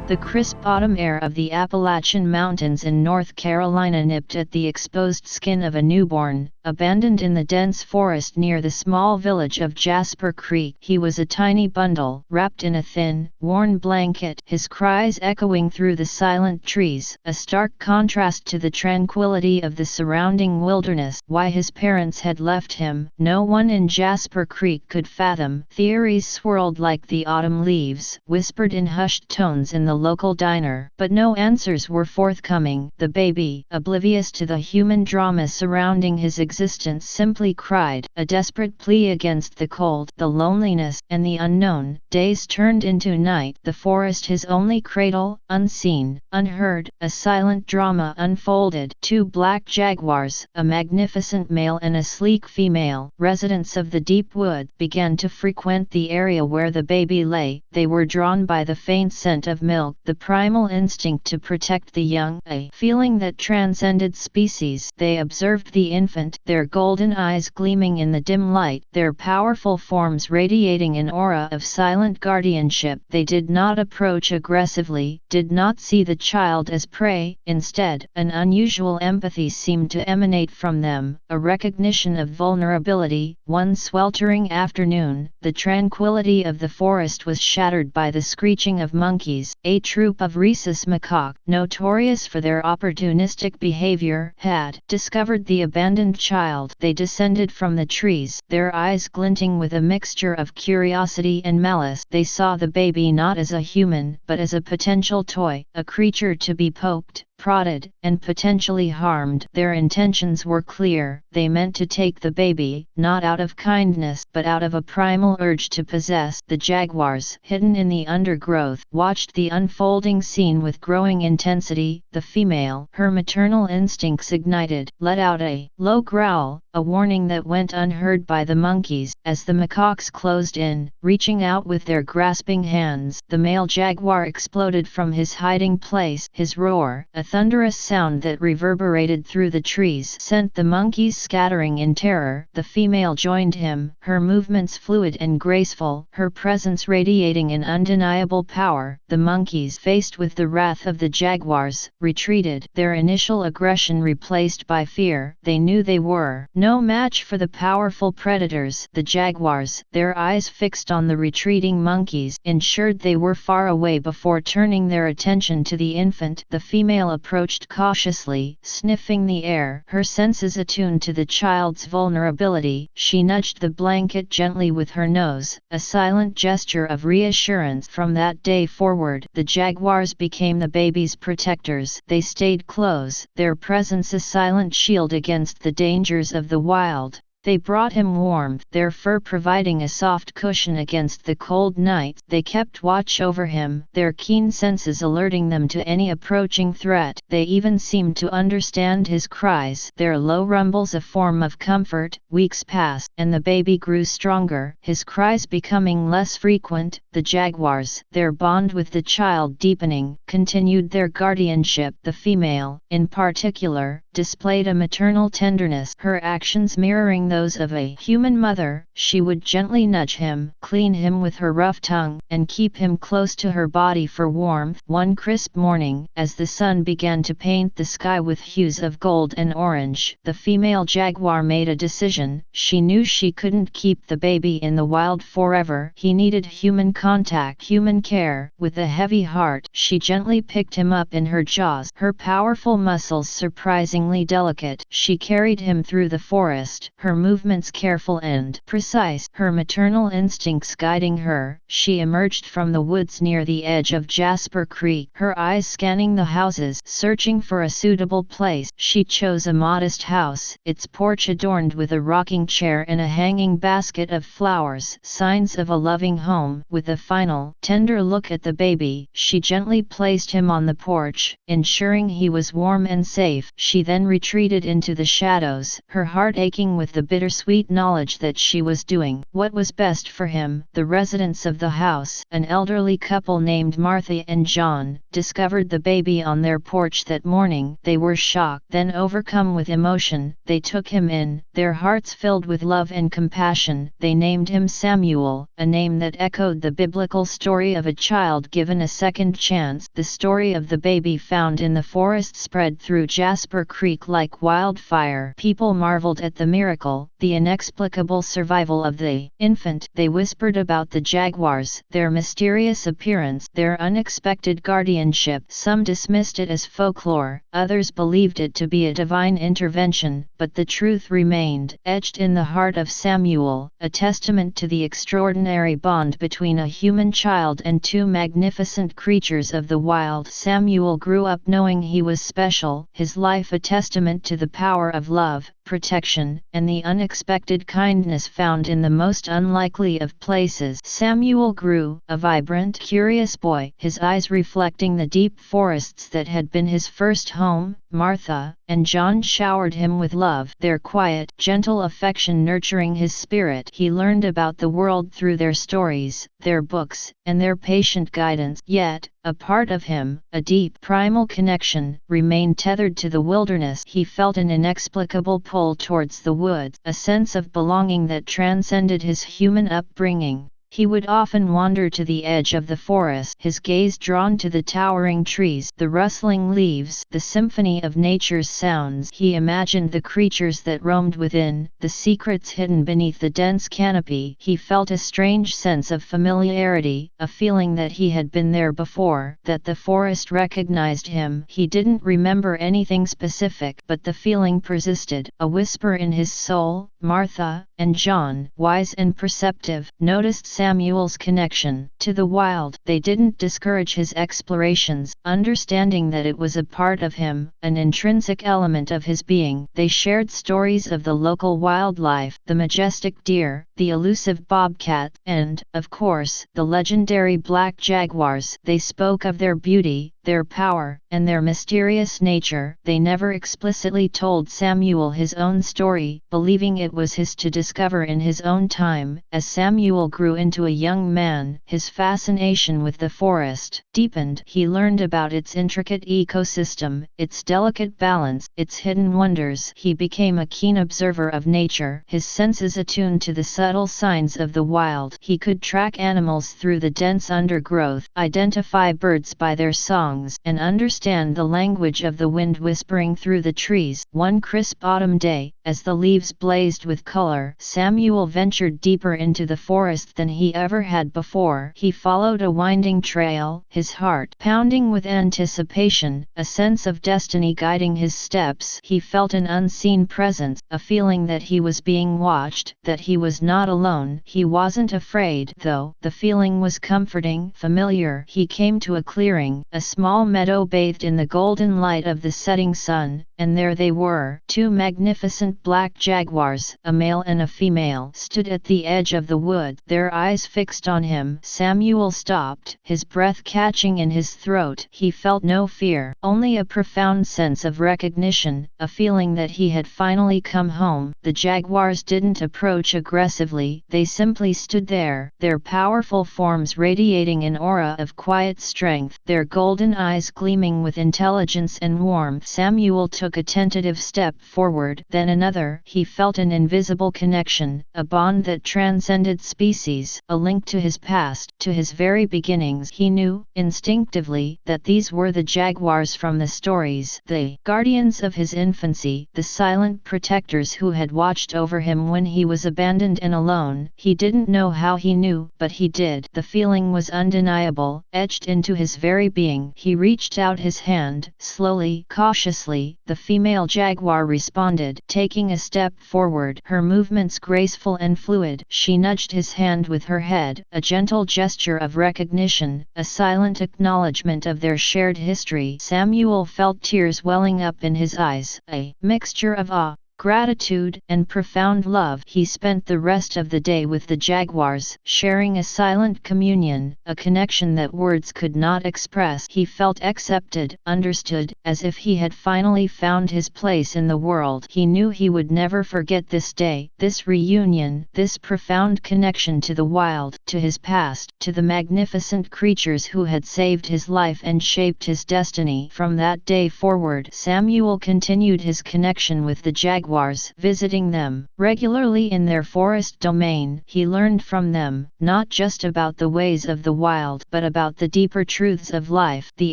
The crisp autumn air of the Appalachian Mountains in North Carolina nipped at the exposed skin of a newborn, abandoned in the dense forest near the small village of Jasper Creek. He was a tiny bundle, wrapped in a thin, worn blanket, his cries echoing through the silent trees, a stark contrast to the tranquility of the surrounding wilderness. Why his parents had left him, no one in Jasper Creek could fathom. Theories swirled like the autumn leaves, whispered in hushed tones in the local diner, but no answers were forthcoming. The baby, oblivious to the human drama surrounding his existence, simply cried, a desperate plea against the cold, the loneliness, and the unknown. Days turned into night, the forest his only cradle, unseen, unheard, a silent drama unfolded. Two black jaguars, a magnificent male and a sleek female, residents of the deep wood, began to frequent the area where the baby lay. They were drawn by the faint scent of milk, the primal instinct to protect the young, a feeling that transcended species. They observed the infant, their golden eyes gleaming in the dim light, their powerful forms radiating an aura of silent guardianship. They did not approach aggressively, did not see the child as prey. Instead, an unusual empathy seemed to emanate from them, a recognition of vulnerability. One sweltering afternoon, the tranquility of the forest was shattered by the screeching of monkeys. A troop of rhesus macaques, notorious for their opportunistic behavior, had discovered the abandoned child. They descended from the trees, their eyes glinting with a mixture of curiosity and malice. They saw the baby not as a human, but as a potential toy, a creature to be poked, prodded, and potentially harmed. Their intentions were clear. They meant to take the baby, not out of kindness, but out of a primal urge to possess. The jaguars, hidden in the undergrowth, watched the unfolding scene with growing intensity. The female, her maternal instincts ignited, let out a low growl, a warning that went unheard by the monkeys. As the macaques closed in, reaching out with their grasping hands, the male jaguar exploded from his hiding place. His roar, a thunderous sound that reverberated through the trees, sent the monkeys scattering in terror. The female joined him, her movements fluid and graceful, her presence radiating an undeniable power. The monkeys, faced with the wrath of the jaguars, retreated, their initial aggression replaced by fear. They knew they were no match for the powerful predators. The jaguars, their eyes fixed on the retreating monkeys, ensured they were far away before turning their attention to the infant. The female approached cautiously, sniffing the air, her senses attuned to the child's vulnerability. She nudged the blanket gently with her nose, a silent gesture of reassurance. From that day forward, the jaguars became the baby's protectors. They stayed close, their presence a silent shield against the dangers of the wild. They brought him warmth, their fur providing a soft cushion against the cold nights. They kept watch over him, their keen senses alerting them to any approaching threat. They even seemed to understand his cries, their low rumbles a form of comfort. Weeks passed, and the baby grew stronger, his cries becoming less frequent. The jaguars, their bond with the child deepening, continued their guardianship. The female, in particular, displayed a maternal tenderness, her actions mirroring those of a human mother. She would gently nudge him, clean him with her rough tongue, and keep him close to her body for warmth. One crisp morning, as the sun began to paint the sky with hues of gold and orange, the female jaguar made a decision. She knew she couldn't keep the baby in the wild forever. He needed human contact, human care. With a heavy heart, she gently picked him up in her jaws, her powerful muscles surprisingly delicate. She carried him through the forest, her movements careful and precise, her maternal instincts guiding her. She emerged from the woods near the edge of Jasper Creek, her eyes scanning the houses, searching for a suitable place. She chose a modest house, its porch adorned with a rocking chair and a hanging basket of flowers, signs of a loving home. With a final, tender look at the baby, she gently placed him on the porch, ensuring he was warm and safe. She then retreated into the shadows, her heart aching with the bittersweet knowledge that she was doing what was best for him. The residents of the house, an elderly couple named Martha and John, discovered the baby on their porch that morning. They were shocked, then overcome with emotion, they took him in, their hearts filled with love and compassion. They named him Samuel, a name that echoed the biblical story of a child given a second chance. The story of the baby found in the forest spread through Jasper Creek like wildfire. People marveled at the miracle, the inexplicable survival of the infant. They whispered about the jaguars, their mysterious appearance, their unexpected guardianship. Some dismissed it as folklore, others believed it to be a divine intervention, but the truth remained etched in the heart of Samuel, a testament to the extraordinary bond between a human child and two magnificent creatures of the wild. Samuel grew up knowing he was special, his life a testament to the power of love, protection, and the unexpected kindness found in the most unlikely of places. Samuel grew, a vibrant, curious boy, his eyes reflecting the deep forests that had been his first home. Martha and John showered him with love, their quiet, gentle affection nurturing his spirit. He learned about the world through their stories, their books, and their patient guidance. Yet, a part of him, a deep, primal connection, remained tethered to the wilderness. He felt an inexplicable pull towards the woods, a sense of belonging that transcended his human upbringing. He would often wander to the edge of the forest, his gaze drawn to the towering trees, the rustling leaves, the symphony of nature's sounds. He imagined the creatures that roamed within, the secrets hidden beneath the dense canopy. He felt a strange sense of familiarity, a feeling that he had been there before, that the forest recognized him. He didn't remember anything specific, but the feeling persisted. A whisper in his soul, Martha and John, wise and perceptive, noticed Samuel's connection to the wild. They didn't discourage his explorations, understanding that it was a part of him, an intrinsic element of his being. They shared stories of the local wildlife, the majestic deer, the elusive bobcat, and, of course, the legendary black jaguars. They spoke of their beauty, their power, and their mysterious nature. They never explicitly told Samuel his own story, believing it was his to discover in his own time. As Samuel grew into a young man, his fascination with the forest deepened. He learned about its intricate ecosystem, its delicate balance, its hidden wonders. He became a keen observer of nature, his senses attuned to the subtle signs of the wild. He could track animals through the dense undergrowth, identify birds by their songs, and understand the language of the wind whispering through the trees. One crisp autumn day, as the leaves blazed with color, Samuel ventured deeper into the forest than he ever had before. He followed a winding trail, his heart pounding with anticipation, a sense of destiny guiding his steps. He felt an unseen presence, a feeling that he was being watched, that he was not alone. He wasn't afraid, though. The feeling was comforting, familiar. He came to a clearing, a small meadow bathed in the golden light of the setting sun, and there they were. Two magnificent black jaguars, a male and a female, stood at the edge of the wood, their eyes fixed on him. Samuel stopped, his breath catching in his throat. He felt no fear, only a profound sense of recognition, a feeling that he had finally come home. The jaguars didn't approach aggressively, they simply stood there, their powerful forms radiating an aura of quiet strength, their golden eyes gleaming with intelligence and warmth. Samuel took a tentative step forward, then another. He felt an invisible connection, a bond that transcended species, a link to his past, to his very beginnings. He knew, instinctively, that these were the jaguars from the stories, the guardians of his infancy, the silent protectors who had watched over him when he was abandoned and alone. He didn't know how he knew, but he did. The feeling was undeniable, etched into his very being. He reached out his hand, slowly, cautiously. The female jaguar responded, taking a step forward, her movements graceful and fluid. She nudged his hand with her head, a gentle gesture of recognition, a silent acknowledgement of their shared history. Samuel felt tears welling up in his eyes, a mixture of awe, gratitude, and profound love. He spent the rest of the day with the jaguars, sharing a silent communion, a connection that words could not express. He felt accepted, understood, as if he had finally found his place in the world. He knew he would never forget this day, this reunion, this profound connection to the wild, to his past, to the magnificent creatures who had saved his life and shaped his destiny. From that day forward, Samuel continued his connection with the jaguars jaguars. Visiting them regularly in their forest domain, he learned from them, not just about the ways of the wild, but about the deeper truths of life, the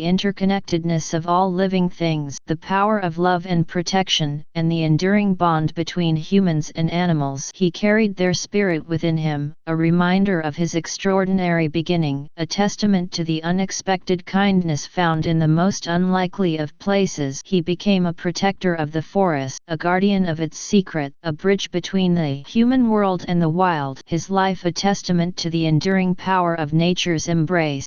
interconnectedness of all living things, the power of love and protection, and the enduring bond between humans and animals. He carried their spirit within him, a reminder of his extraordinary beginning, a testament to the unexpected kindness found in the most unlikely of places. He became a protector of the forest, a guardian of its secret, a bridge between the human world and the wild, his life a testament to the enduring power of nature's embrace.